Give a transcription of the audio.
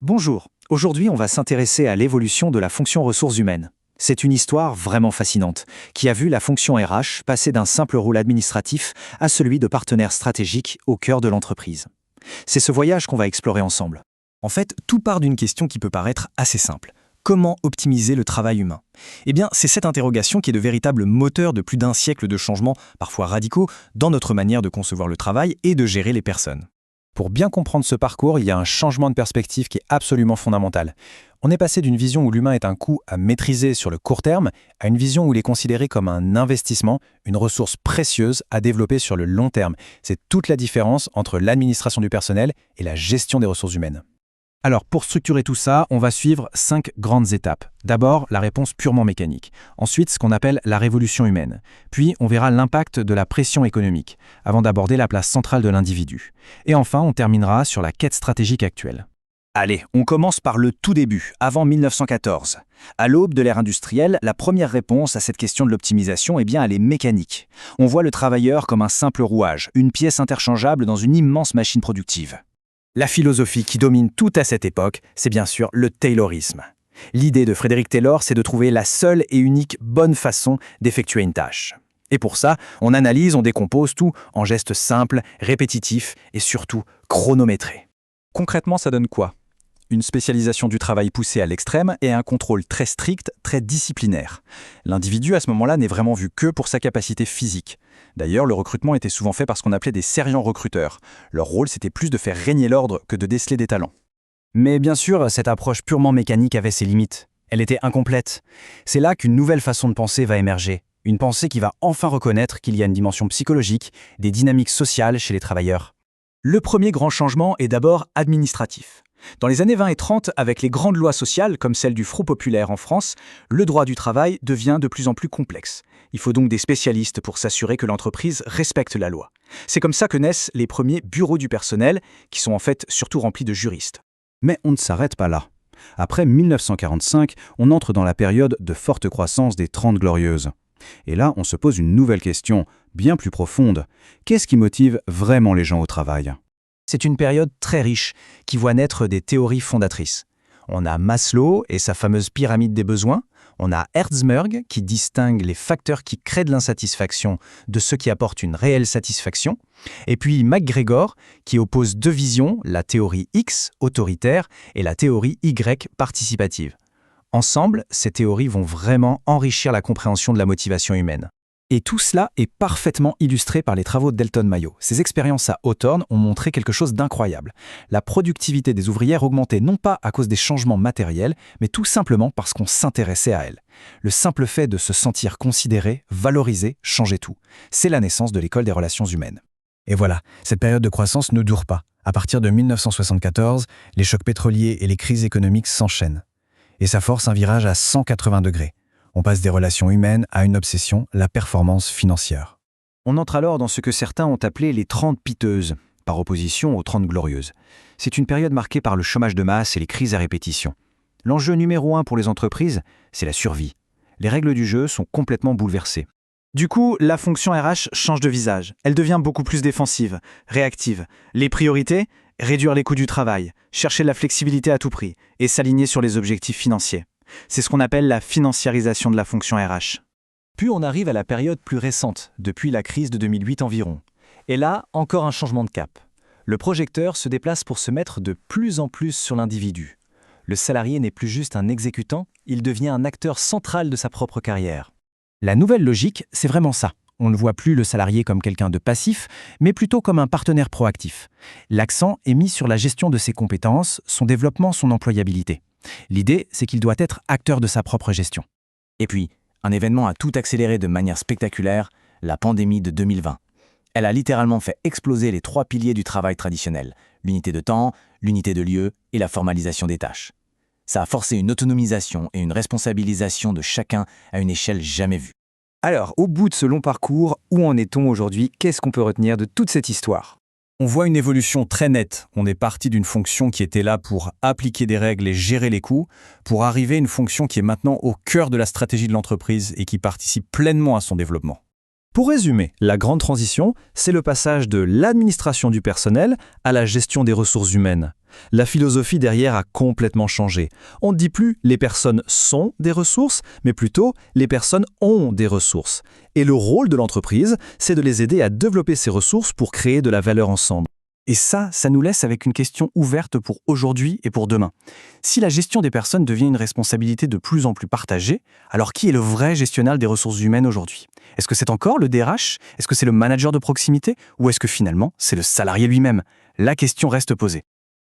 Bonjour, aujourd'hui on va s'intéresser à l'évolution de la fonction ressources humaines. C'est une histoire vraiment fascinante, qui a vu la fonction RH passer d'un simple rôle administratif à celui de partenaire stratégique au cœur de l'entreprise. C'est ce voyage qu'on va explorer ensemble. En fait, tout part d'une question qui peut paraître assez simple. Comment optimiser le travail humain? Eh bien, c'est cette interrogation qui est le véritable moteur de plus d'un siècle de changements, parfois radicaux, dans notre manière de concevoir le travail et de gérer les personnes. Pour bien comprendre ce parcours, il y a un changement de perspective qui est absolument fondamental. On est passé d'une vision où l'humain est un coût à maîtriser sur le court terme à une vision où il est considéré comme un investissement, une ressource précieuse à développer sur le long terme. C'est toute la différence entre l'administration du personnel et la gestion des ressources humaines. Alors, pour structurer tout ça, on va suivre 5 grandes étapes. D'abord, la réponse purement mécanique. Ensuite, ce qu'on appelle la révolution humaine. Puis, on verra l'impact de la pression économique, avant d'aborder la place centrale de l'individu. Et enfin, on terminera sur la quête stratégique actuelle. Allez, on commence par le tout début, avant 1914. À l'aube de l'ère industrielle, la première réponse à cette question de l'optimisation, elle est mécanique. On voit le travailleur comme un simple rouage, une pièce interchangeable dans une immense machine productive. La philosophie qui domine tout à cette époque, c'est bien sûr le taylorisme. L'idée de Frédéric Taylor, c'est de trouver la seule et unique bonne façon d'effectuer une tâche. Et pour ça, on analyse, on décompose tout en gestes simples, répétitifs et surtout chronométrés. Concrètement, ça donne quoi? Une spécialisation du travail poussée à l'extrême et un contrôle très strict, très disciplinaire. L'individu, à ce moment-là, n'est vraiment vu que pour sa capacité physique. D'ailleurs, le recrutement était souvent fait par ce qu'on appelait des sergents recruteurs. Leur rôle, c'était plus de faire régner l'ordre que de déceler des talents. Mais bien sûr, cette approche purement mécanique avait ses limites. Elle était incomplète. C'est là qu'une nouvelle façon de penser va émerger. Une pensée qui va enfin reconnaître qu'il y a une dimension psychologique, des dynamiques sociales chez les travailleurs. Le premier grand changement est d'abord administratif. Dans les années 20 et 30, avec les grandes lois sociales, comme celle du Front populaire en France, le droit du travail devient de plus en plus complexe. Il faut donc des spécialistes pour s'assurer que l'entreprise respecte la loi. C'est comme ça que naissent les premiers bureaux du personnel, qui sont en fait surtout remplis de juristes. Mais on ne s'arrête pas là. Après 1945, on entre dans la période de forte croissance des 30 Glorieuses. Et là, on se pose une nouvelle question, bien plus profonde. Qu'est-ce qui motive vraiment les gens au travail ? C'est une période très riche qui voit naître des théories fondatrices. On a Maslow et sa fameuse pyramide des besoins. On a Herzberg qui distingue les facteurs qui créent de l'insatisfaction de ceux qui apportent une réelle satisfaction. Et puis MacGregor qui oppose deux visions, la théorie X, autoritaire, et la théorie Y, participative. Ensemble, ces théories vont vraiment enrichir la compréhension de la motivation humaine. Et tout cela est parfaitement illustré par les travaux de Delton Mayo. Ces expériences à Hawthorne ont montré quelque chose d'incroyable. La productivité des ouvrières augmentait non pas à cause des changements matériels, mais tout simplement parce qu'on s'intéressait à elles. Le simple fait de se sentir considéré, valorisé, changeait tout. C'est la naissance de l'école des relations humaines. Et voilà, cette période de croissance ne dure pas. À partir de 1974, les chocs pétroliers et les crises économiques s'enchaînent. Et ça force un virage à 180 degrés. On passe des relations humaines à une obsession, la performance financière. On entre alors dans ce que certains ont appelé les 30 piteuses, par opposition aux 30 glorieuses. C'est une période marquée par le chômage de masse et les crises à répétition. L'enjeu numéro 1 pour les entreprises, c'est la survie. Les règles du jeu sont complètement bouleversées. Du coup, la fonction RH change de visage. Elle devient beaucoup plus défensive, réactive. Les priorités ? Réduire les coûts du travail, chercher la flexibilité à tout prix et s'aligner sur les objectifs financiers. C'est ce qu'on appelle la financiarisation de la fonction RH. Puis on arrive à la période plus récente, depuis la crise de 2008 environ. Et là, encore un changement de cap. Le projecteur se déplace pour se mettre de plus en plus sur l'individu. Le salarié n'est plus juste un exécutant, il devient un acteur central de sa propre carrière. La nouvelle logique, c'est vraiment ça. On ne voit plus le salarié comme quelqu'un de passif, mais plutôt comme un partenaire proactif. L'accent est mis sur la gestion de ses compétences, son développement, son employabilité. L'idée, c'est qu'il doit être acteur de sa propre gestion. Et puis, un événement a tout accéléré de manière spectaculaire, la pandémie de 2020. Elle a littéralement fait exploser les 3 piliers du travail traditionnel, l'unité de temps, l'unité de lieu et la formalisation des tâches. Ça a forcé une autonomisation et une responsabilisation de chacun à une échelle jamais vue. Alors, au bout de ce long parcours, où en est-on aujourd'hui? Qu'est-ce qu'on peut retenir de toute cette histoire? On voit une évolution très nette. On est parti d'une fonction qui était là pour appliquer des règles et gérer les coûts, pour arriver à une fonction qui est maintenant au cœur de la stratégie de l'entreprise et qui participe pleinement à son développement. Pour résumer, la grande transition, c'est le passage de l'administration du personnel à la gestion des ressources humaines. La philosophie derrière a complètement changé. On ne dit plus « les personnes sont des ressources », mais plutôt « les personnes ont des ressources ». Et le rôle de l'entreprise, c'est de les aider à développer ces ressources pour créer de la valeur ensemble. Et ça nous laisse avec une question ouverte pour aujourd'hui et pour demain. Si la gestion des personnes devient une responsabilité de plus en plus partagée, alors qui est le vrai gestionnaire des ressources humaines aujourd'hui? Est-ce que c'est encore le DRH? Est-ce que c'est le manager de proximité? Ou est-ce que finalement, c'est le salarié lui-même? La question reste posée.